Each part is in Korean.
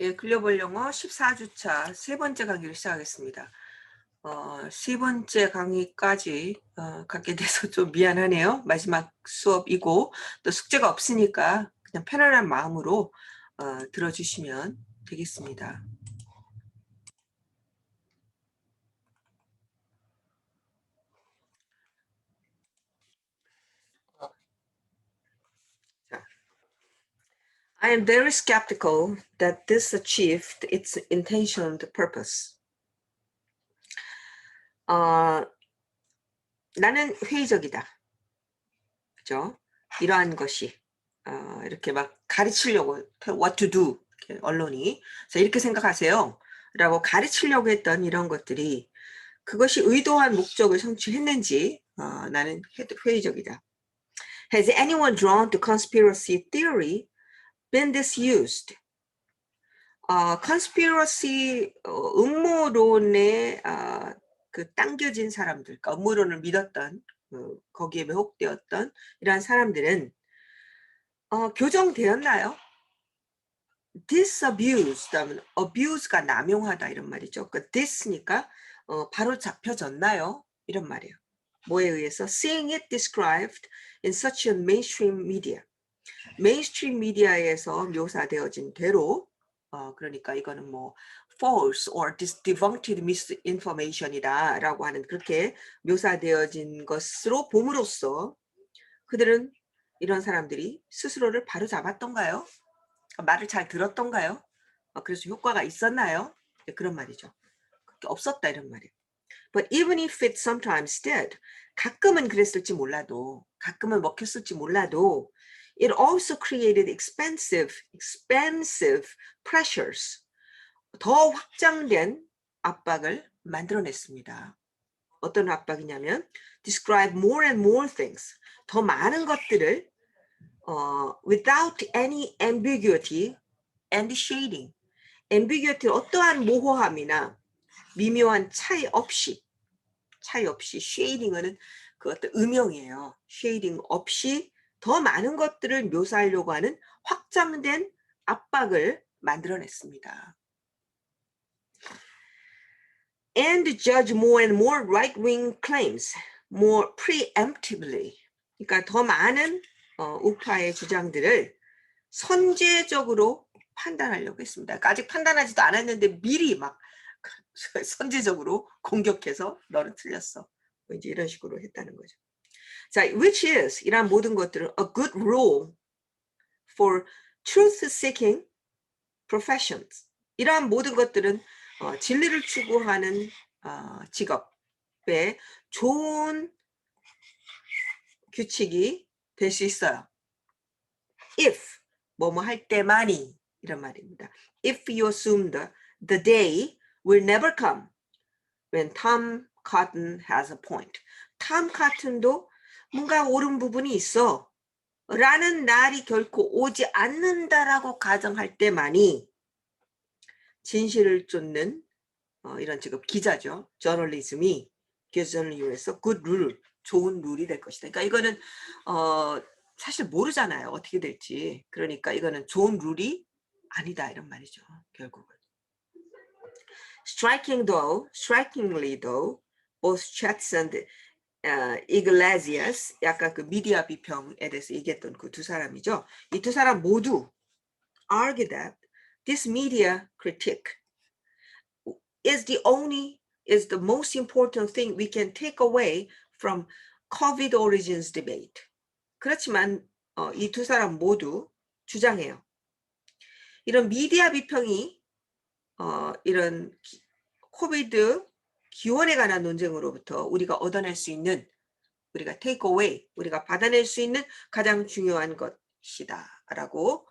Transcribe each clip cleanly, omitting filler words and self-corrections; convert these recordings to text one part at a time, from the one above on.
예, 글로벌 영어 14주차 세 번째 강의를 시작하겠습니다. 세 번째 강의까지 갖게 돼서 좀 미안하네요. 마지막 수업이고 또 숙제가 없으니까 그냥 편안한 마음으로 들어주시면 되겠습니다. 자, I am very skeptical that this achieved its intentioned purpose. 나는 회의적이다. 그죠? 이러한 것이 이렇게 막 가르치려고 what to do 이렇게 언론이 자 이렇게 생각하세요 라고 가르치려고 했던 이런 것들이 그것이 의도한 목적을 성취했는지 나는 회의적이다. Has anyone drawn to conspiracy theory been disused? conspiracy 음모론에 그 당겨진 사람들, 그러니까 음모론을 믿었던 거기에 매혹되었던 이러한 사람들은 교정되었나요? disabused 하면 abuse가 남용하다 이런 말이죠. 그 this니까 바로 잡혀졌나요? 이런 말이에요. 뭐에 의해서? Seeing it described in such a mainstream media. 메인스트림 미디어에서 묘사되어진 대로 그러니까 이거는 뭐 false or debunked misinformation이다 라고 하는 그렇게 묘사되어진 것으로 봄으로써 그들은 이런 사람들이 스스로를 바로 잡았던가요? 말을 잘 들었던가요? 그래서 효과가 있었나요? 그런 말이죠. 그게 없었다 이런 말이에요. But even if it sometimes did, 가끔은 그랬을지 몰라도, 가끔은 먹혔을지 몰라도, it also created expensive pressures. 더 확장된 압박을 만들어냈습니다. 어떤 압박이냐면, describe more and more things. 더 많은 것들을 without any ambiguity and shading. ambiguity 어떠한 모호함이나 미묘한 차이 없이 shading은 그 어떤 음영이에요. shading 없이 더 많은 것들을 묘사하려고 하는 확장된 압박을 만들어냈습니다. And judge more and more right-wing claims more preemptively. 그러니까 더 많은 우파의 주장들을 선제적으로 판단하려고 했습니다. 그러니까 아직 판단하지도 않았는데 미리 막 선제적으로 공격해서 너는 틀렸어. 이제 이런 식으로 했다는 거죠. 자, which is 이란 모든 것들은 a good rule for truth-seeking professions. 이러한 모든 것들은 진리를 추구하는 직업에 좋은 규칙이 될 수 있어요. If 뭐뭐 할 때만이 이런 말입니다. If you assume the day will never come when Tom Cotton has a point. Tom Cotton도 뭔가 옳은 부분이 있어 라는 날이 결코 오지 않는다라고 가정할 때만이 진실을 쫓는 이런 직업 기자죠. 저널리즘이 기자를 이용해서 good rule, 좋은 룰이 될 것이다. 그러니까 이거는 사실 모르잖아요. 어떻게 될지. 그러니까 이거는 좋은 룰이 아니다 이런 말이죠. 결국은. strikingly though, both Chatz and Iglesias, 약간 그 미디어 비평에 대해서 얘기했던 그 두 사람이죠. 이 두 사람 모두 argue that this media critique is the most important thing we can take away from COVID origins debate. 그렇지만 이 두 사람 모두 주장해요. 이런 미디어 비평이 이런 코비드 기원에 관한 논쟁으로부터 우리가 얻어낼 수 있는 우리가 take away, 우리가 받아낼 수 있는 가장 중요한 것이다 라고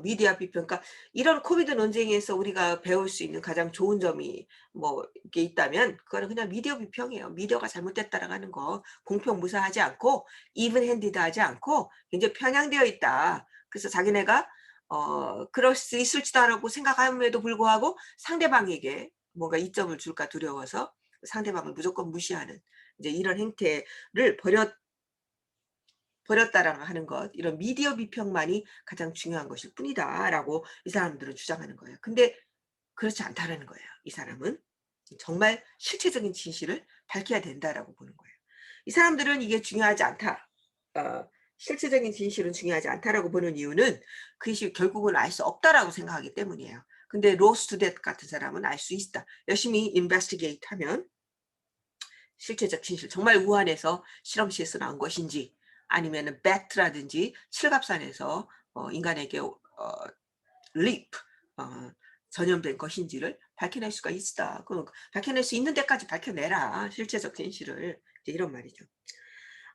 미디어 비평, 그러니까 이런 코비드 논쟁에서 우리가 배울 수 있는 가장 좋은 점이 뭐 이게 있다면 그거는 그냥 미디어 비평이에요. 미디어가 잘못됐다라고 하는 거 공평무사하지 않고 이븐핸디드하지 않고 굉장히 편향되어 있다. 그래서 자기네가 그럴 수 있을지도라고 생각함에도 불구하고 상대방에게 뭔가 이점을 줄까 두려워서 상대방을 무조건 무시하는 이제 이런 행태를 버렸다라고 하는 것, 이런 미디어 비평만이 가장 중요한 것일 뿐이다라고 이 사람들은 주장하는 거예요. 근데 그렇지 않다라는 거예요. 이 사람은 정말 실체적인 진실을 밝혀야 된다라고 보는 거예요. 이 사람들은 이게 중요하지 않다. 실체적인 진실은 중요하지 않다라고 보는 이유는 그것이 결국은 알 수 없다라고 생각하기 때문이에요. 근데 로스투댓 같은 사람은 알 수 있다. 열심히 인베스티게이트 하면 실체적 진실, 정말 우한에서 실험실에서 나온 것인지 아니면은 배트라든지 칠갑산에서 인간에게 립 전염된 것인지를 밝혀낼 수가 있다. 그 밝혀낼 수 있는 데까지 밝혀내라. 실체적 진실을. 이제 이런 말이죠.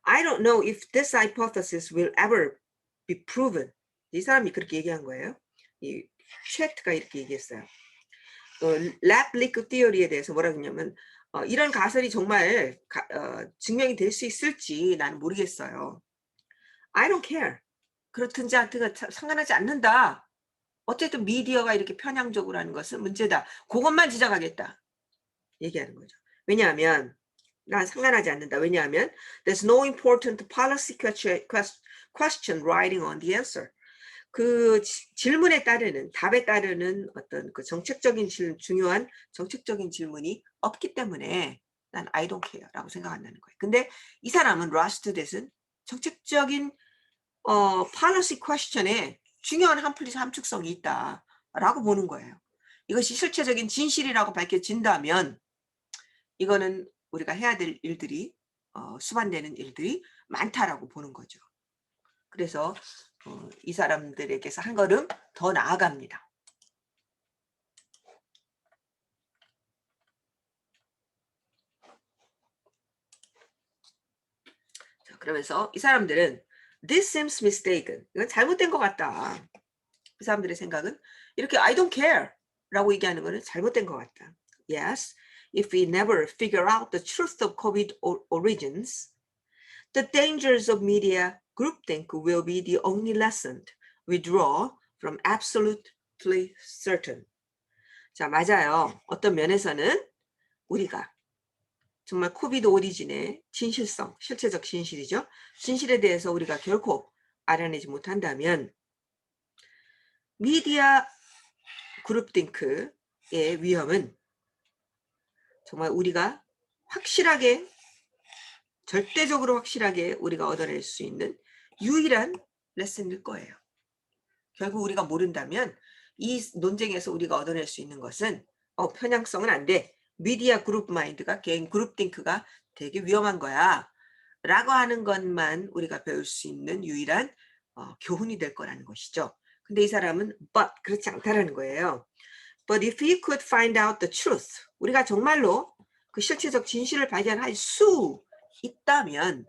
I don't know if this hypothesis will ever be proven. 이 사람이 그렇게 얘기한 거예요. 이 쉐트가 이렇게 얘기했어요. 랩 리크 티어리에 대해서 뭐라 그러냐면 이런 가설이 정말 증명이 될 수 있을지 나는 모르겠어요. I don't care. 그렇든지 않든지 상관하지 않는다. 어쨌든 미디어가 이렇게 편향적으로 하는 것은 문제다. 그것만 지적하겠다. 얘기하는 거죠. 왜냐하면 난 상관하지 않는다. 왜냐하면 there's no important policy question riding on the answer. 그 질문에 따르는 답에 따르는 어떤 그 정책적인 중요한 정책적인 질문이 없기 때문에 난 I don't care라고 생각한다는 거예요. 근데 이 사람은 라스트댓은 정책적인 policy question에 중요한 함축성이 있다라고 보는 거예요. 이것이 실체적인 진실이라고 밝혀진다면 이거는 우리가 해야 될 일들이 수반되는 일들이 많다라고 보는 거죠. 그래서 이 사람들에게서 한 걸음 더 나아갑니다. 자, 그러면서 이 사람들은 This seems mistaken. 이건 잘못된 것 같다. 이 사람들의 생각은 이렇게 I don't care 라고 얘기하는 거는 잘못된 것 같다. Yes, if we never figure out the truth of COVID origins, the dangers of media groupthink will be the only lesson we draw from absolutely certain. 자, 맞아요. 어떤 면에서는 우리가 정말 코비드 오리진의 진실성, 실체적 진실이죠. 진실에 대해서 우리가 결코 알아내지 못한다면 미디어 그룹띵크의 위험은 정말 우리가 확실하게, 절대적으로 확실하게 우리가 얻어낼 수 있는 유일한 레슨일 거예요. 결국 우리가 모른다면 이 논쟁에서 우리가 얻어낼 수 있는 것은 편향성은 안 돼. 미디어 그룹 마인드가, 개인 그룹 띵크가 되게 위험한 거야. 라고 하는 것만 우리가 배울 수 있는 유일한 교훈이 될 거라는 것이죠. 근데 이 사람은 but 그렇지 않다라는 거예요. But if we could find out the truth, 우리가 정말로 그 실체적 진실을 발견할 수 있다면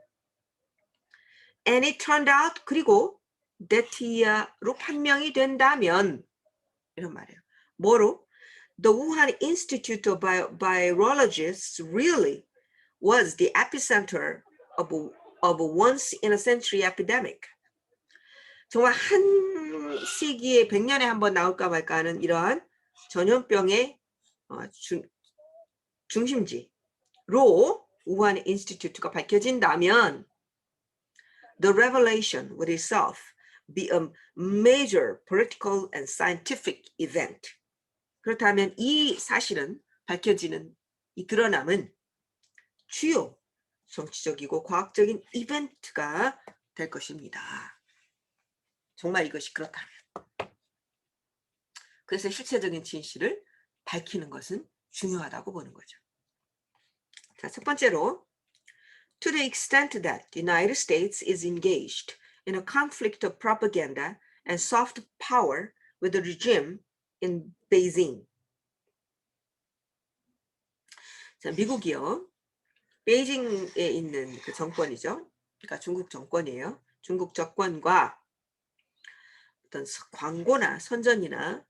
and it turned out, 그리고 that로 판명이 된다면 이런 말이에요. 뭐로? The Wuhan Institute of Virologists really was the epicenter of a once-in-a-century epidemic. 정말 한 시기에 100년에 한 번 나올까 말까 하는 이러한 전염병의 중심지로 우한 인스티튜트가 밝혀진다면 the revelation would itself be a major political and scientific event. 그렇다면 이 사실은 밝혀지는 이 드러남은 주요 정치적이고 과학적인 이벤트가 될 것입니다. 정말 이것이 그렇다면. 그래서 실체적인 진실을 밝히는 것은 중요하다고 보는 거죠. 자, 첫 번째로 To the extent that the United States is engaged in a conflict of propaganda and soft power with the regime in Beijing. 자, 미국이요. 베이징에 있는 그 정권이죠. 그러니까 중국 정권이에요. 중국 정권과 어떤 광고나 선전이나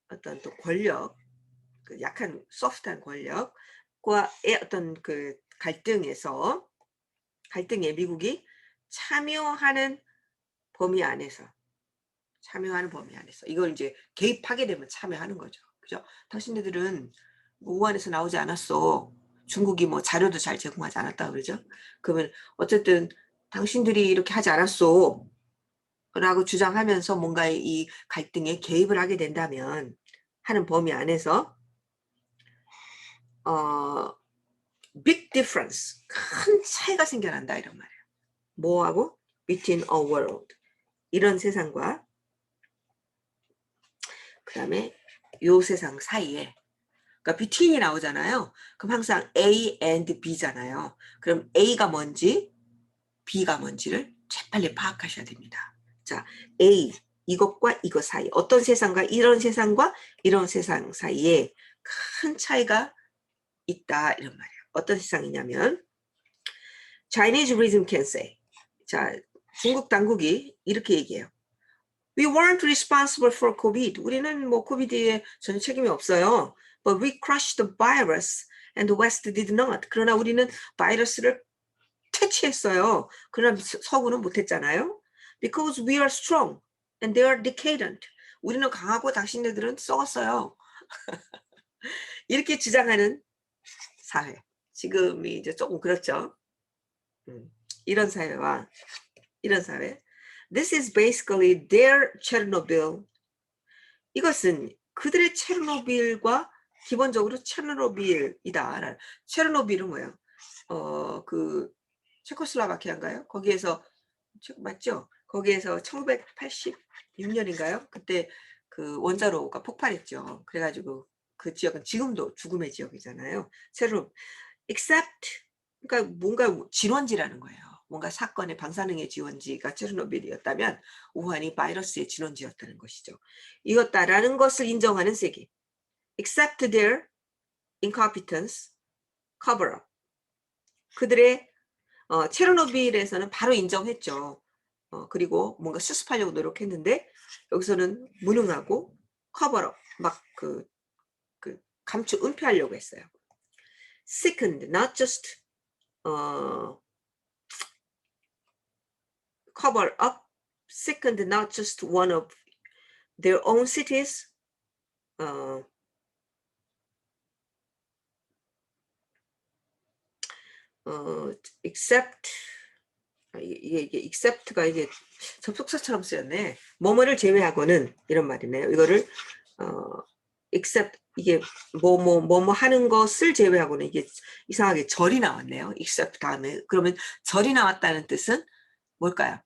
어떤 또 권력, 그 약한 소프트한 권력과의 어떤 그 갈등에 미국이 참여하는 범위 안에서 이걸 이제 개입하게 되면 참여하는 거죠. 그죠? 당신들은 우한에서 나오지 않았어. 중국이 뭐 자료도 잘 제공하지 않았다 그러죠. 그러면 어쨌든 당신들이 이렇게 하지 않았소 라고 주장하면서 뭔가 이 갈등에 개입을 하게 된다면 하는 범위 안에서 big difference, 큰 차이가 생겨난다 이런 말이에요. 뭐하고? between a world, 이런 세상과 그 다음에 요 세상 사이에, 그러니까 between이 나오잖아요. 그럼 항상 A and B잖아요. 그럼 A가 뭔지 B가 뭔지를 재빨리 파악하셔야 됩니다. 자, A, 이것과 이것 사이, 어떤 세상과 이런 세상 사이에 큰 차이가 있다 이런 말이에요. 어떤 세상이냐면 Chinese rhythm can say, 자, 중국 당국이 이렇게 얘기해요. We weren't responsible for COVID. 우리는 뭐 코비드에 전혀 책임이 없어요. But we crushed the virus and the West did not. 그러나 우리는 바이러스를 퇴치했어요. 그러나 서구는 못했잖아요. Because we are strong and they are decadent. 우리는 강하고 당신네들은 썩었어요. 이렇게 주장하는 사회. 지금이 이제 조금 그렇죠. 이런 사회와 이런 사회. This is basically their Chernobyl. 이것은 그들의 체르노빌과 기본적으로 체르노빌이다. 체르노빌은 뭐예요? 그 체코슬라바키아인가요? 거기에서 맞죠? 거기에서 1986년인가요? 그때 그 원자로가 폭발했죠. 그래가지고 그 지역은 지금도 죽음의 지역이잖아요. 체르노빌. except, 그러니까 뭔가 진원지라는 거예요. 뭔가 사건의 방사능의 지원지가 체르노빌이었다면 우한이 바이러스의 진원지였다는 것이죠. 이었다라는 것을 인정하는 세계. Except their incompetence, cover up. 그들의 체르노빌에서는 바로 인정했죠. 그리고 뭔가 수습하려고 노력했는데 여기서는 무능하고 cover up, 막 그 은폐하려고 했어요. Second, not just cover up. Second, not just one of their own cities. Except, 이게 except가 이게 접속사처럼 쓰였네. 뭐뭐를 제외하고는 이런 말이네요. 이거를 except, 이게 뭐뭐 하는 것을 제외하고는, 이게 이상하게 절이 나왔네요. except 다음에. 그러면 절이 나왔다는 뜻은 뭘까요?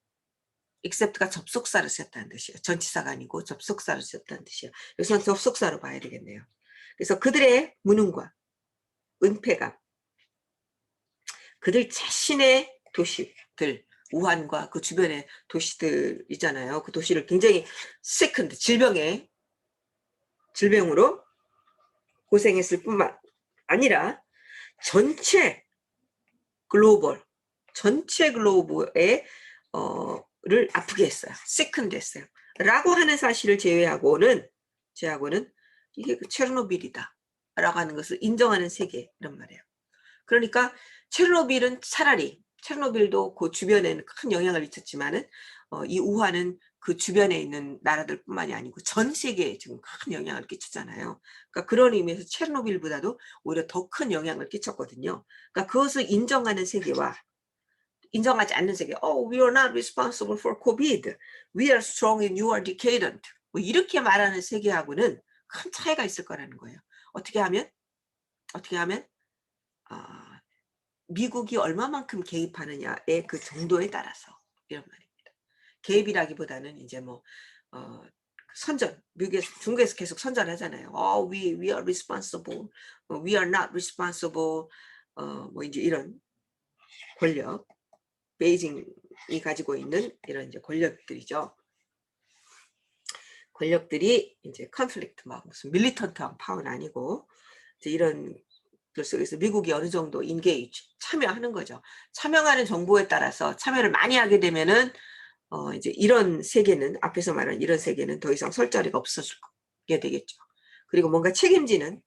except가 접속사를 쓰였다는 뜻이에요. 전치사가 아니고 접속사를 쓰였다는 뜻이에요. 여기서 접속사로 봐야 되겠네요. 그래서 그들의 무능과 은폐가 그들 자신의 도시들, 우한과 그 주변의 도시들 있잖아요. 그 도시를 굉장히 second, 질병으로 고생했을 뿐만 아니라 전체 글로벌에 를 아프게 했어요. second 했어요. 라고 하는 사실을 제외하고는 이게 그 체르노빌이다 라고 하는 것을 인정하는 세계, 이런 말이에요. 그러니까 체르노빌은 차라리, 체르노빌도 그 주변에는 큰 영향을 미쳤지만은 이 우한은 그 주변에 있는 나라들뿐만이 아니고 전 세계에 지금 큰 영향을 끼쳤잖아요. 그러니까 그런 의미에서 체르노빌보다도 오히려 더 큰 영향을 끼쳤거든요. 그러니까 그것을 인정하는 세계와 인정하지 않는 세계. We are not responsible for COVID. We are strong and you are decadent. 뭐 이렇게 말하는 세계하고는 큰 차이가 있을 거라는 거예요. 어떻게 하면 미국이 얼마만큼 개입하느냐의 그 정도에 따라서, 이런 말입니다. 개입이라기보다는 이제 뭐 선전, 중국에서 계속 선전하잖아요. we are responsible, we are not responsible, 뭐 이제 이런 권력, 베이징이 가지고 있는 이런 이제 권력들이죠. 권력들이 이제 컨플릭트, 막 무슨 밀리턴트한 파워는 아니고 이제 이런 속에서 미국이 어느 정도 참여하는 거죠. 참여하는 정보에 따라서 참여를 많이 하게 되면은 이제 이런 세계는, 앞에서 말한 이런 세계는 더 이상 설 자리가 없어지게 되겠죠. 그리고 뭔가 책임지는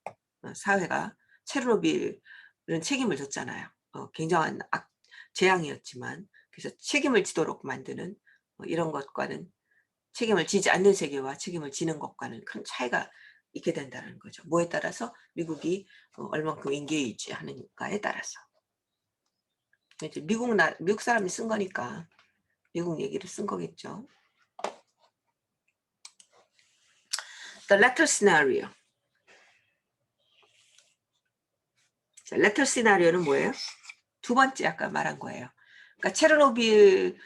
사회가, 체르노빌은 책임을 졌잖아요. 굉장한 재앙이었지만, 그래서 책임을 지도록 만드는 이런 것과는, 책임을 지지 않는 세계와 책임을 지는 것과는 큰 차이가 있게 된다는 거죠. 뭐에 따라서? 미국이 얼만큼 인게이지 하는가에 따라서. 이제 미국 사람이 쓴 거니까 미국 얘기를 쓴 거겠죠. The latter scenario. 자, latter scenario는 뭐예요? 두 번째 아까 말한 거예요. 그러니까 체르노빌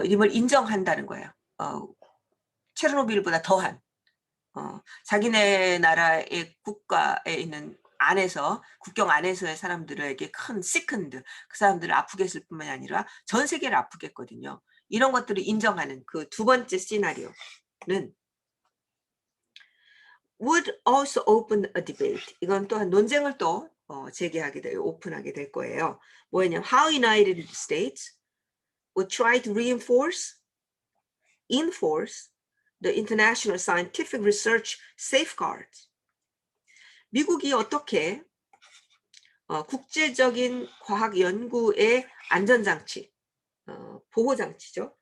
임을 인정한다는 거예요. 체르노빌보다 더한 자기네 나라의 국가에 있는 안에서 국경 안에서의 사람들에게 큰 시큰드 그 사람들을 아프게 했을 뿐만이 아니라 전 세계를 아프게 했거든요. 이런 것들을 인정하는 그 두 번째 시나리오는 would also open a debate. 이건 또한 논쟁을 또 제기하게 될 오픈하게 될 거예요. 뭐냐면 how United States would try to enforce the international scientific research safeguards. 미국이 어떻게 국제적인 과학 연구의 안전장치, 보호장치죠.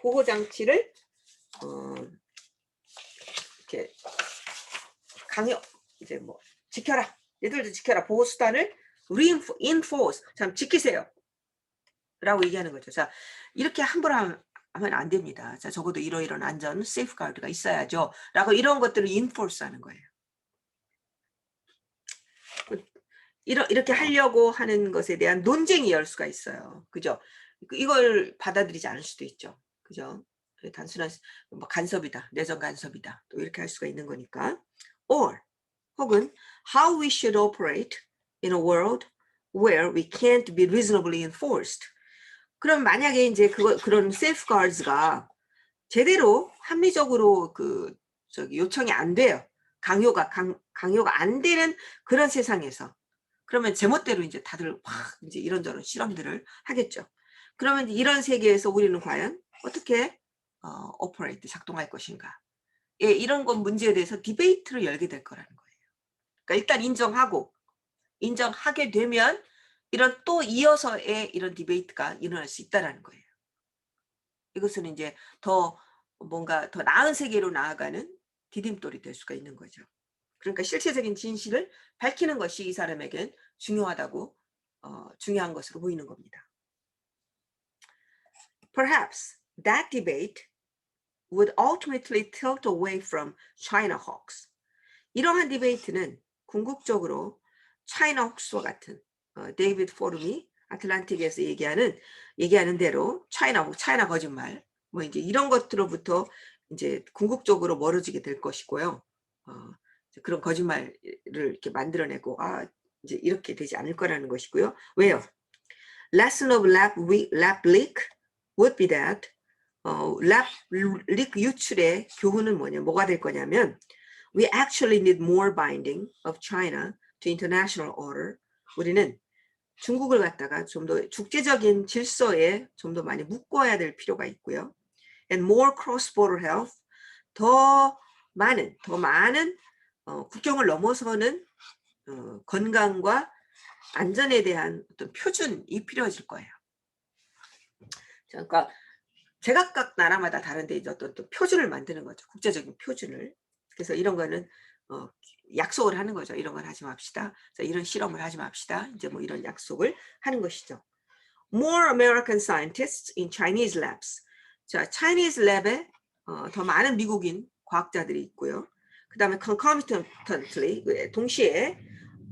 보호장치를 이렇게 이제 뭐 지켜라. 얘들도 지켜라. 보호수단을 reinforce, 참 지키세요. 라고 얘기하는 거죠. 자, 이렇게 함부로 하면 안 됩니다. 자, 적어도 이런 안전 세이프가드가 있어야죠. 라고 이런 것들을 enforce 하는 거예요. 이렇게 하려고 하는 것에 대한 논쟁이 열 수가 있어요. 그죠? 이걸 받아들이지 않을 수도 있죠. 그죠? 단순한 뭐 간섭이다. 내정 간섭이다. 또 이렇게 할 수가 있는 거니까. Or 혹은 how we should operate in a world where we can't be reasonably enforced. 그럼 만약에 이제 그런 safeguards가 제대로 합리적으로 요청이 안 돼요. 강요가 안 되는 그런 세상에서 그러면 제멋대로 이제 다들 막 이제 이런저런 실험들을 하겠죠. 그러면 이런 세계에서 우리는 과연 어떻게 오퍼레이트 작동할 것인가? 예, 이런 건 문제에 대해서 디베이트를 열게 될 거라는 거예요. 그러니까 일단 인정하게 되면 이런 또 이어서의 이런 디베이트가 일어날 수 있다라는 거예요. 이것은 이제 더 뭔가 더 나은 세계로 나아가는 디딤돌이 될 수가 있는 거죠. 그러니까 실체적인 진실을 밝히는 것이 이 사람에겐 중요하다고 중요한 것으로 보이는 겁니다. Perhaps that debate would ultimately tilt away from China hawks. 이러한 디베이트는 궁극적으로 차이나 혹스와 같은 데이비드 포름이 아틀란틱에서 얘기하는 대로 차이나 거짓말 뭐 이제 이런 것들로부터 이제 궁극적으로 멀어지게 될 것이고요. 그런 거짓말을 이렇게 만들어내고 이제 이렇게 되지 않을 거라는 것이고요. 왜요? Lesson of lab leak would be that lab leak 유출의 교훈은 뭐가 될 거냐면 we actually need more binding of China to international order. 우리는 중국을 갖다가 좀 더 국제적인 질서에 좀 더 많이 묶어야 될 필요가 있고요. And more cross-border health. 더 많은 국경을 넘어서는 건강과 안전에 대한 어떤 표준이 필요해질 거예요. 그러니까 제각각 나라마다 다른데 이제 어떤 또 표준을 만드는 거죠. 국제적인 표준을. 그래서 이런 거는 약속을 하는 거죠. 이런 걸 하지 맙시다. 자, 이런 실험을 하지 맙시다. 이제 뭐 이런 약속을 하는 것이죠. More American scientists in Chinese labs. 자, Chinese lab에 더 많은 미국인 과학자들이 있고요. 그 다음에 concomitantly, 동시에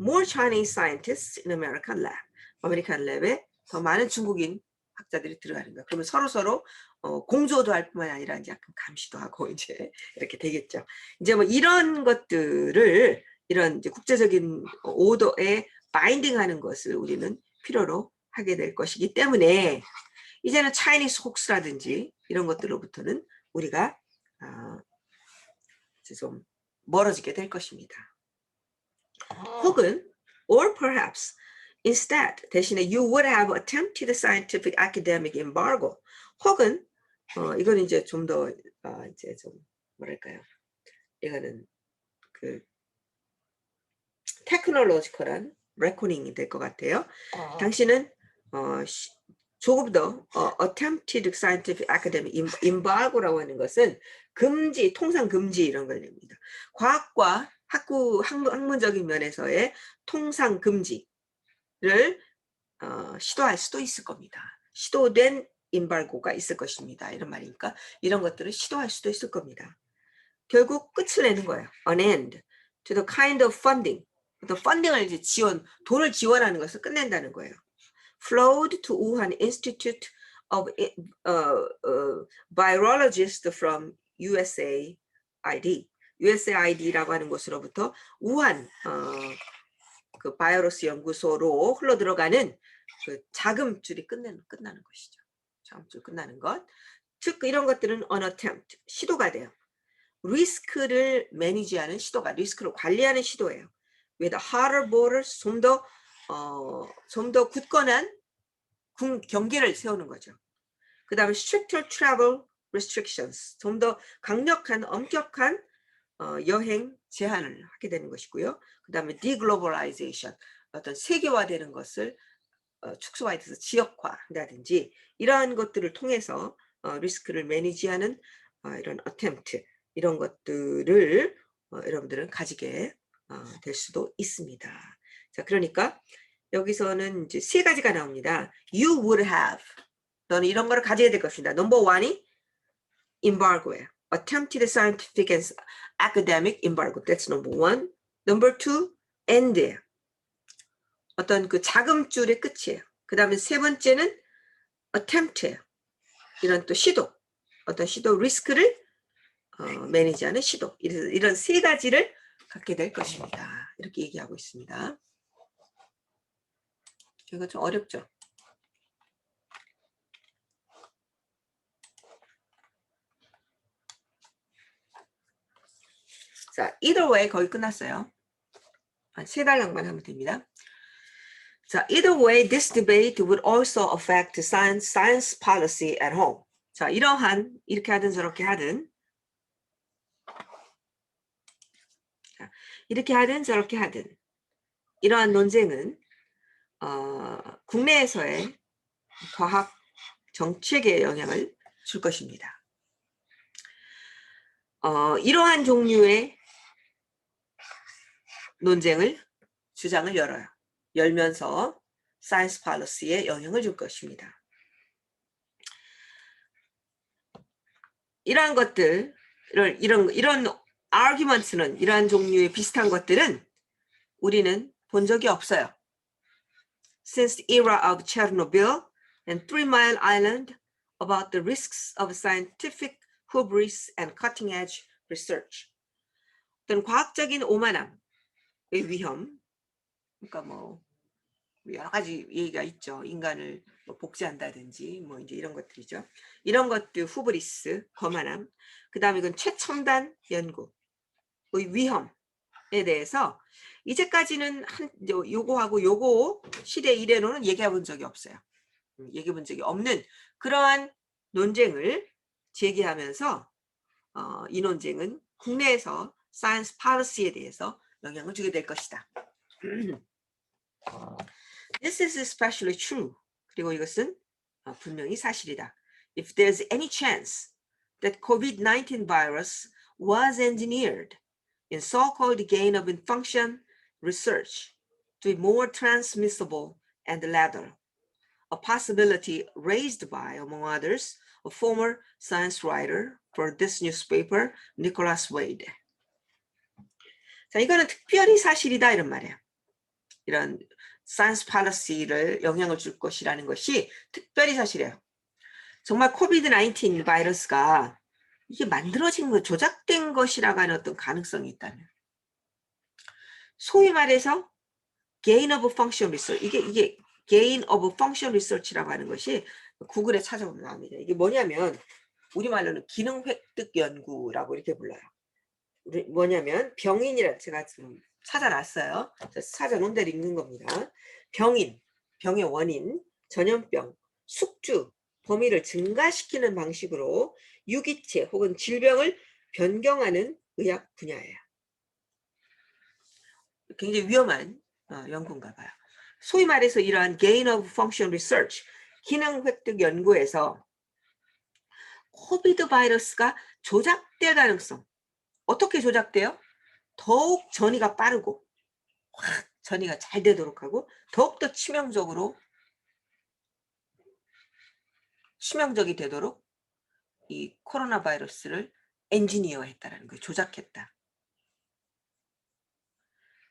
more Chinese scientists in American lab. 아메리칸 랩에 더 많은 중국인 학자들이 들어가는 거예요. 그러면 서로 공조도 할 뿐만 아니라 이제 약간 감시도 하고 이제 이렇게 되겠죠. 이제 뭐 이런 것들을 이런 이제 국제적인 오더에 바인딩하는 것을 우리는 필요로 하게 될 것이기 때문에 이제는 차이니스 혹스라든지 이런 것들로부터는 우리가 좀 멀어지게 될 것입니다. 혹은 or perhaps instead 대신에 you would have attempted scientific academic embargo. 혹은 이건 이제 좀 더 이제 좀 뭐랄까요? 이거는 그 테크놀로지컬한 레코닝이 될 것 같아요. 당신은 조금 더 attempted scientific academic embargo라고 하는 것은 금지, 통상 금지 이런 걸 냅니다. 과학과 학문적인 면에서의 통상 금지를 시도할 수도 있을 겁니다. 시도된 임바고가 있을 것입니다. 이런 말이니까 이런 것들을 시도할 수도 있을 겁니다. 결국 끝을 내는 거예요. An end to the kind of funding. 어떤 펀딩을 이제 돈을 지원하는 것을 끝낸다는 거예요. Flowed to Wuhan Institute of Virologists from USAID. USAID라고 하는 곳으로부터 우한 그 바이러스 연구소로 흘러 들어가는 그 자금줄이 끝나는 것이죠. 자금줄 끝나는 것. 즉 이런 것들은 an attempt, 시도가 돼요. 리스크를 매니지하는 시도가, 리스크를 관리하는 시도예요. with harder borders, 좀 더 굳건한 경계를 세우는 거죠. 그 다음에 stricter travel restrictions, 좀 더 강력한, 엄격한 여행 제한을 하게 되는 것이고요. 그 다음에 deglobalization, 어떤 세계화되는 것을 축소화해서 지역화한다든지 이러한 것들을 통해서 리스크를 매니지하는 이런 attempt, 이런 것들을 여러분들은 가지게 될 수도 있습니다. 자, 그러니까 여기서는 이제 세 가지가 나옵니다. You would have, 너는 이런 거를 가져야 될 것입니다. 넘버 1이 embargo예요. Attempted scientific and academic embargo. That's number 1. Number 2, end예요. 어떤 그 자금줄의 끝이에요. 그 다음에 세 번째는 attempt예요. 이런 또 시도, 어떤 시도, 리스크를 매니지하는 시도. 이런 세 가지를 갖게 될 것입니다. 이렇게 얘기하고 있습니다. 이거 좀 어렵죠? 자, either way 거의 끝났어요. 한 3달락만 하면 됩니다. 자, either way, this debate would also affect science policy at home. 자, 이렇게 하든 저렇게 하든, 자, 이렇게 하든 저렇게 하든, 이러한 논쟁은 국내에서의 과학 정책에 영향을 줄 것입니다. 이러한 종류의 논쟁을, 주장을 열면서 사이언스 팔러시에 영향을 줄 것입니다. 이러한 것들, 이런 arguments는, 이러한 종류의 비슷한 것들은 우리는 본 적이 없어요. Since the era of Chernobyl and 3 Mile Island, about the risks of scientific hubris and cutting-edge research. 어떤 과학적인 오만함의 위험, 그러니까 뭐 여러 가지 얘기가 있죠. 인간을 뭐 복제한다든지 뭐 이제 이런 것들이죠. 이런 것들, 후브리스, 거만함. 그 다음에 이건 최첨단 연구의 위험에 대해서 이제까지는 요거하고 요거 시대 이래로는 얘기해 본 적이 없어요. 얘기해 본 적이 없는 그러한 논쟁을 제기하면서 이 논쟁은 국내에서 사이언스 팔러시에 대해서 영향을 주게 될 것이다. This is especially true. 그리고 이것은 분명히 사실이다. If there's any chance that COVID-19 virus was engineered in so-called gain of function research to be more transmissible and lethal, a possibility raised by, among others, a former science writer for this newspaper, Nicholas Wade. 자, 이거는 특별히 사실이다 이런 말이에요. 이런 사이언스 팔러시를 영향을 줄 것이라는 것이 특별히 사실이에요. 정말 코비드-19 바이러스가 이게 만들어진 거, 조작된 것이라고 하는 어떤 가능성이 있다면, 소위 말해서 gain of function research, 이게 gain of function research라고 하는 것이 구글에 찾아보면 나옵니다. 이게 뭐냐면 우리말로는 기능 획득 연구라고 이렇게 불러요. 뭐냐면 병인이라 제가 지금 찾아놨어요. 찾아놓은 대로 읽는 겁니다. 병의 원인, 전염병, 숙주, 범위를 증가시키는 방식으로 유기체 혹은 질병을 변경하는 의학 분야예요. 굉장히 위험한 연구인가 봐요. 소위 말해서 이러한 gain of function research, 기능 획득 연구에서 코비드 바이러스가 조작될 가능성, 어떻게 조작돼요? 더욱 전이가 빠르고 확 전이가 잘 되도록 하고 더욱더 치명적으로 치명적이 되도록 이 코로나 바이러스를 엔지니어했다라는 거예요. 조작했다.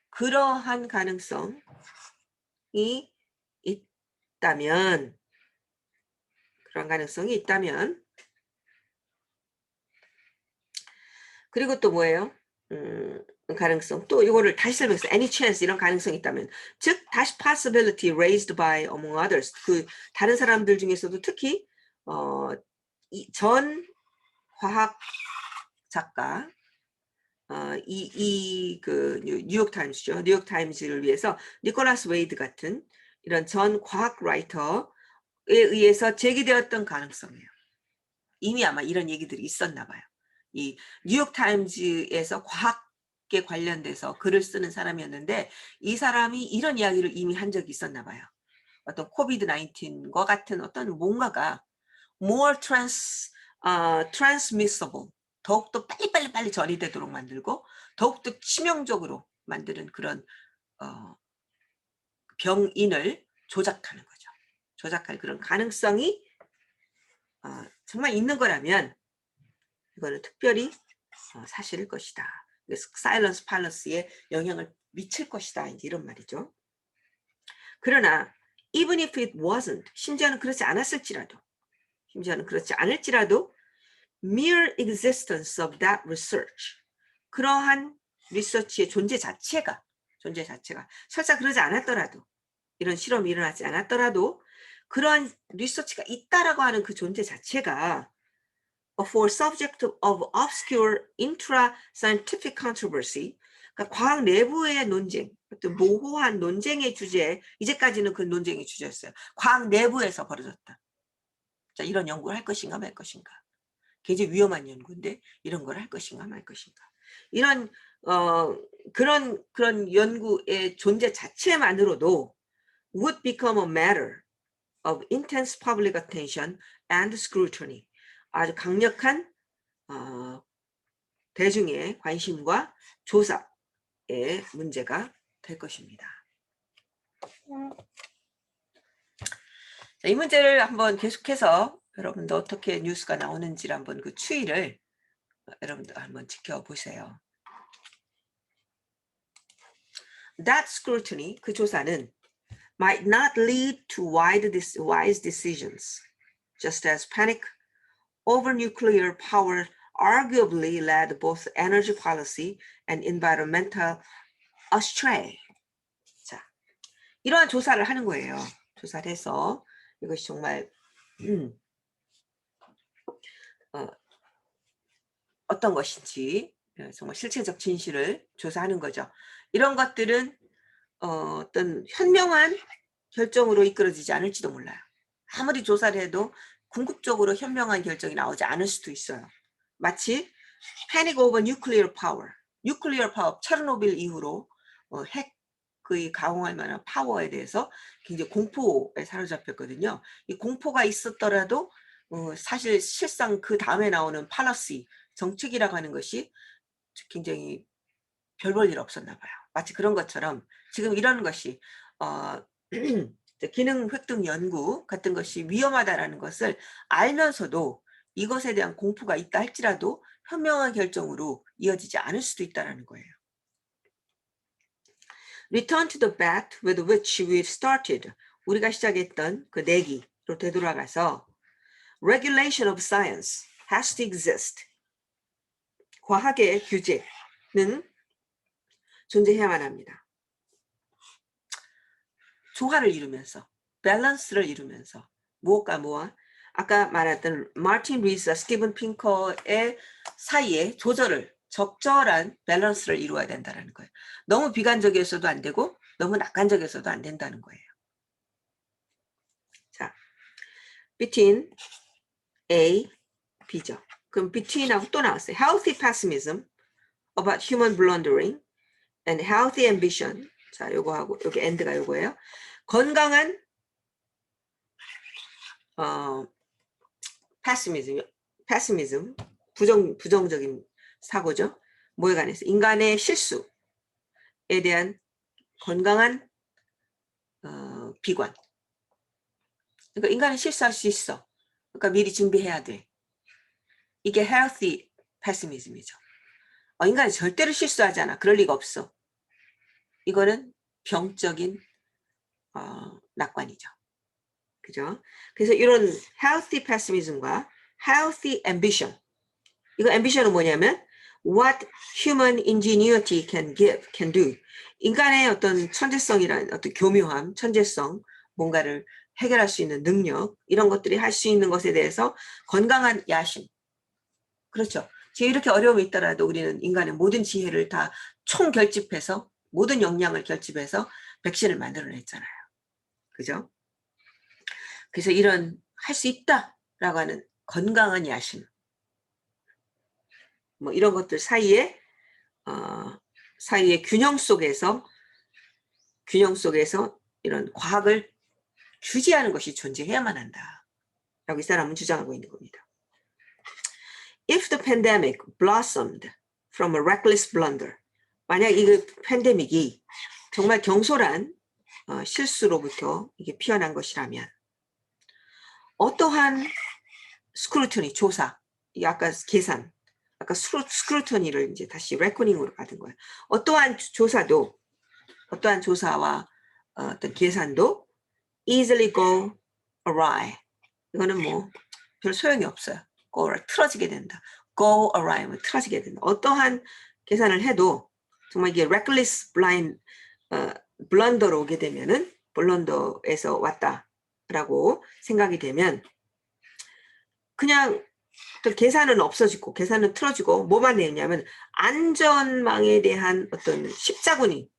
그러한 가능성이 있다면, 그런 가능성이 있다면, 그리고 또 뭐예요? 가능성. 또 이거를 다시 설명해서 any chance 이런 가능성이 있다면, 즉 다시 possibility raised by among others. 그 다른 사람들 중에서도 특히 전 과학 작가 그 뉴욕 타임스죠. 뉴욕 타임즈를 위해서 니콜라스 웨이드 같은 이런 전 과학 라이터에 의해서 제기되었던 가능성이에요. 이미 아마 이런 얘기들이 있었나 봐요. 이 뉴욕 타임즈에서 과학에 관련돼서 글을 쓰는 사람이었는데 이 사람이 이런 이야기를 이미 한 적이 있었나 봐요. 어떤 코비드 19과 같은 어떤 뭔가가 more transmissible, 더욱더 빨리 전이 되도록 만들고 더욱더 치명적으로 만드는 그런 병인을 조작하는 거죠. 조작할 그런 가능성이 정말 있는 거라면 이거는 특별히 사실일 것이다. 그래서 사일런스 팔러스에 영향을 미칠 것이다. 이제 이런 말이죠. 그러나 even if it wasn't, 심지어는 그렇지 않을지라도 mere existence of that research, 그러한 리서치의 존재 자체가 설사 그러지 않았더라도, 이런 실험이 일어나지 않았더라도 그러한 리서치가 있다라고 하는 그 존재 자체가 for subject of obscure intra-scientific controversy, 그러니까 과학 내부의 논쟁, 어떤 모호한 논쟁의 주제, 이제까지는 그 논쟁의 주제였어요. 과학 내부에서 벌어졌다. 자, 이런 연구를 할 것인가 말 것인가. 굉장히 위험한 연구인데 이런 걸 할 것인가 말 것인가. 이런 그런 연구의 존재 자체만으로도 would become a matter of intense public attention and scrutiny. 아주 강력한 대중의 관심과 조사의 문제가 될 것입니다. 자, 이 문제를 한번 계속해서 여러분도 어떻게 뉴스가 나오는지 한번 그 추이를 여러분들 한번 지켜보세요. That scrutiny, 그 조사는 might not lead to wise decisions, just as panic over nuclear power arguably led both energy policy and environmental astray. 자, 이러한 조사를 하는 거예요. 조사를 해서 이것이 정말 어떤 것인지 정말 실체적 진실을 조사하는 거죠. 이런 것들은 어떤 현명한 결정으로 이끌어지지 않을지도 몰라요. 아무리 조사를 해도 궁극적으로 현명한 결정이 나오지 않을 수도 있어요. 마치 panic over nuclear power, 체르노빌 이후로 핵의 가공할 만한 파워에 대해서 굉장히 공포에 사로잡혔거든요. 이 공포가 있었더라도 사실 실상 그 다음에 나오는 팔러시, 정책이라고 하는 것이 굉장히 별 볼 일 없었나 봐요. 마치 그런 것처럼 지금 이런 것이 기능 획득 연구 같은 것이 위험하다라는 것을 알면서도 이것에 대한 공포가 있다 할지라도 현명한 결정으로 이어지지 않을 수도 있다는 거예요. Return to the bat with which we started. 우리가 시작했던 그 내기로 되돌아가서 Regulation of science has to exist. 과학의 규제는 존재해야만 합니다. 조화를 이루면서, 밸런스를 이루면서 무엇과 무엇, 아까 말했던 마틴 리스와 스티븐 핑커의 사이에 적절한 밸런스를 이루어야 된다는 거예요. 너무 비관적이어서도 안 되고 너무 낙관적이어서도 안 된다는 거예요. 자, between A, B죠. 그럼 between하고 또 나왔어요. Healthy pessimism about human blundering and healthy ambition. 자, 요거하고 여기 end가 요거예요. 건강한 pessimism, 부정적인 사고죠. 뭐에 관해서? 인간의 실수에 대한 건강한 비관. 그러니까 인간은 실수할 수 있어. 그러니까 미리 준비해야 돼. 이게 healthy pessimism이죠. 인간이 절대로 실수하지 않아. 그럴 리가 없어. 이거는 병적인 낙관이죠. 그죠? 그래서 이런 healthy pessimism과 healthy ambition. 이거 ambition은 뭐냐면 what human ingenuity can do. 인간의 어떤 천재성이란 어떤 교묘함, 천재성, 뭔가를 해결할 수 있는 능력, 이런 것들이 할 수 있는 것에 대해서 건강한 야심. 그렇죠. 지금 이렇게 어려움이 있더라도 우리는 인간의 모든 지혜를 다 총결집해서 모든 역량을 결집해서 백신을 만들어냈잖아요. 그죠? 그래서 이런 할 수 있다라고 하는 건강한 야심, 뭐 이런 것들 사이에 균형 속에서 이런 과학을 규제하는 것이 존재해야만 한다. 라고 이 사람은 주장하고 있는 겁니다. If the pandemic blossomed from a reckless blunder, 만약 이 팬데믹이 정말 경솔한 실수로부터 이게 피어난 것이라면 어떠한 스크루터니 조사, 아까 계산, 아까 스크루터니를 이제 다시 레코닝으로 받은 거예요. 어떠한 조사와 어떤 계산도 easily go awry. 이거는 뭐 별 소용이 없어요. 틀어지게 된다. go awry, 틀어지게 된다. 어떠한 계산을 해도 정말 이게 reckless 블런더로 오게 되면은 블런더에서 왔다라고 생각이 되면 그냥 계산은 없어지고 계산은 틀어지고 뭐만 되냐면 안전망에 대한 어떤 십자군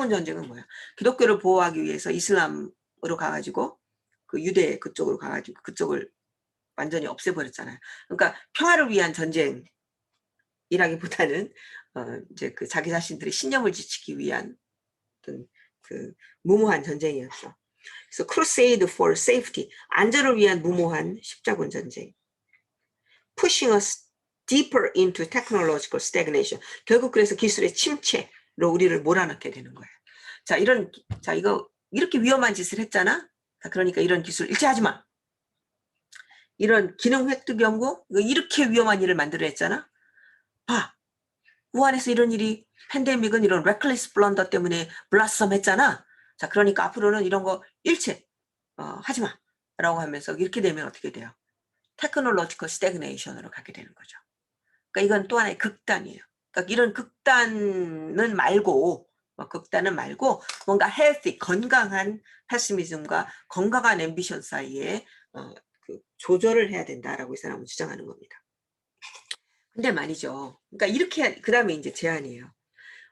전쟁은 뭐야? 기독교를 보호하기 위해서 이슬람으로 가가지고 그 유대 그쪽으로 가가지고 그쪽을 완전히 없애버렸잖아요. 그러니까 평화를 위한 전쟁이라기보다는 이제 그 자기 자신들의 신념을 지키기 위한 어떤 그 무모한 전쟁이었어. 그래서 crusade for safety, 안전을 위한 무모한 십자군 전쟁. pushing us deeper into technological stagnation. 결국 그래서 기술의 침체로 우리를 몰아넣게 되는 거예요. 이거 이렇게 위험한 짓을 했잖아. 그러니까 이런 기술 일체하지 마. 이런 기능 획득 연구, 이렇게 위험한 일을 만들어냈잖아. 봐, 우한에서 이런 일이 팬데믹은 이런 reckless blunder 때문에 블라썸 했잖아. 자, 그러니까 앞으로는 이런 거 일체 하지 마. 라고 하면서 이렇게 되면 어떻게 돼요? 테크놀로지컬 스태그네이션으로 가게 되는 거죠. 그러니까 이건 또 하나의 극단이에요. 그러니까 이런 극단은 말고 뭔가 healthy, 건강한 패시미즘과 건강한 앰비션 사이에 그 조절을 해야 된다라고 이 사람은 주장하는 겁니다. 근데 말이죠. 그러니까 이렇게 그 다음에 이제 제안이에요.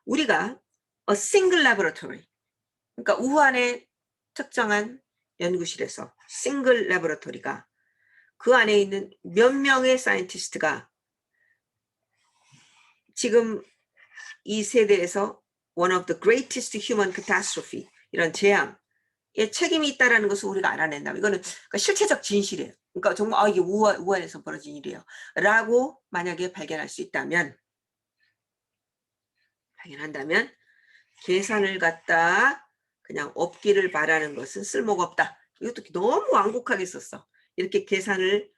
우리가 a single laboratory, 그러니까 우한의 특정한 연구실에서 싱글 레버러토리가 그 안에 있는 몇 명의 사이언티스트가 지금 이 세대에서 one of the greatest human catastrophe, 이런 재앙에 책임이 있다는 것을 우리가 알아낸다면 이거는 그러니까 실체적 진실이에요. 그러니까 정말 이게 우한에서 벌어진 일이에요. 라고 만약에 발견한다면 계산을 갖다 그냥 없기를 바라는 것은 쓸모가 없다. 이것도 너무 완곡하게 썼어. 이렇게 계산을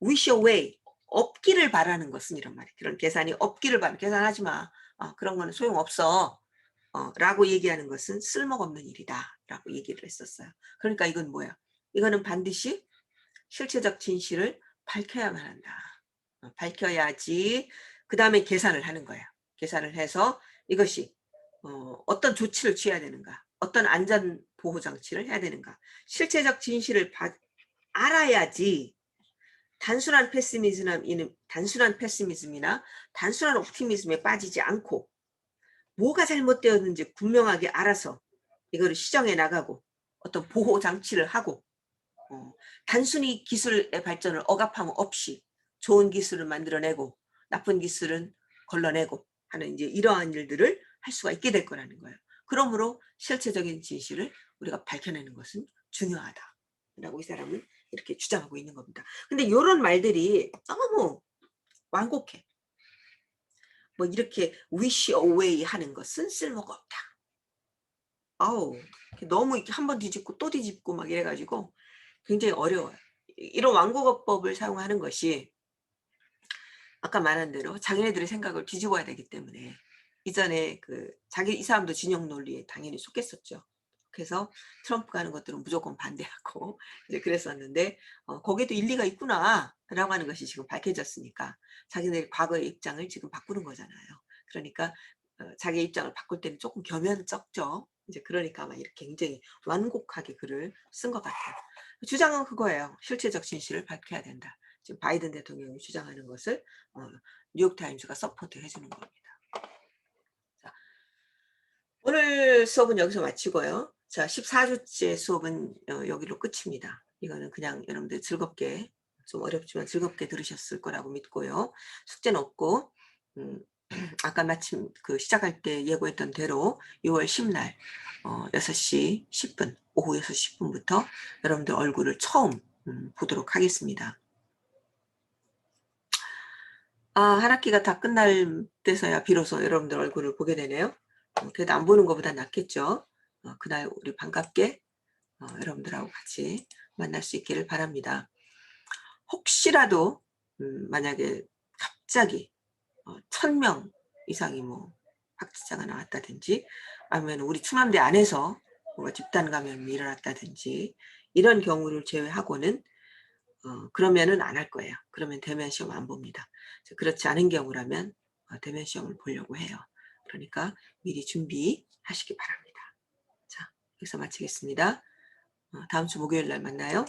wish away, 없기를 바라는 것은 이런 말이에요. 그런 계산이 없기를 바라는, 계산하지 마. 그런 거는 소용없어. 라고 얘기하는 것은 쓸모가 없는 일이다. 라고 얘기를 했었어요. 그러니까 이건 뭐야? 이거는 반드시 실체적 진실을 밝혀야만 한다. 밝혀야지 그 다음에 계산을 하는 거예요. 계산을 해서 이것이 어떤 조치를 취해야 되는가, 어떤 안전보호장치를 해야 되는가, 실체적 진실을 알아야지 단순한 패시미즘이나 단순한 옵티미즘에 빠지지 않고 뭐가 잘못되었는지 분명하게 알아서 이거를 시정해 나가고 어떤 보호장치를 하고 단순히 기술의 발전을 억압함 없이 좋은 기술을 만들어내고 나쁜 기술은 걸러내고 하는 이제 이러한 일들을 할 수가 있게 될 거라는 거예요. 그러므로 실체적인 진실을 우리가 밝혀내는 것은 중요하다라고 이 사람은 이렇게 주장하고 있는 겁니다. 근데 이런 말들이 너무 완곡해. 뭐 이렇게 wish away 하는 것은 쓸모가 없다. 너무 이렇게 한 번 뒤집고 또 뒤집고 막 이래가지고 굉장히 어려워요. 이런 완곡어법을 사용하는 것이 아까 말한 대로 자기네들의 생각을 뒤집어야 되기 때문에 이전에 이 사람도 진영 논리에 당연히 속했었죠. 그래서 트럼프가 하는 것들은 무조건 반대하고 이제 그랬었는데 거기에도 일리가 있구나라고 하는 것이 지금 밝혀졌으니까 자기네 과거의 입장을 지금 바꾸는 거잖아요. 그러니까 자기 입장을 바꿀 때는 조금 겸연 쩍죠. 이제 그러니까 아마 이렇게 굉장히 완곡하게 글을 쓴 것 같아요. 주장은 그거예요. 실체적 진실을 밝혀야 된다. 지금 바이든 대통령이 주장하는 것을 뉴욕타임즈가 서포트 해주는 겁니다. 자, 오늘 수업은 여기서 마치고요. 자, 14주째 수업은 여기로 끝입니다. 이거는 그냥 여러분들 즐겁게, 좀 어렵지만 즐겁게 들으셨을 거라고 믿고요. 숙제는 없고 아까 마침 시작할 때 예고했던 대로 6월 10날 6시 10분, 오후 6시 10분부터 여러분들 얼굴을 처음 보도록 하겠습니다. 한 학기가 다 끝날 때서야 비로소 여러분들 얼굴을 보게 되네요. 그래도 안 보는 것보다 낫겠죠. 그날 우리 반갑게 여러분들하고 같이 만날 수 있기를 바랍니다. 혹시라도 만약에 갑자기 1000명 이상이 확진자가 나왔다든지 아니면 우리 충남대 안에서 뭔가 집단 감염이 일어났다든지 이런 경우를 제외하고는 그러면은 안 할 거예요. 그러면 대면 시험 안 봅니다. 그렇지 않은 경우라면 대면 시험을 보려고 해요. 그러니까 미리 준비하시기 바랍니다. 자, 여기서 마치겠습니다. 다음 주 목요일 날 만나요.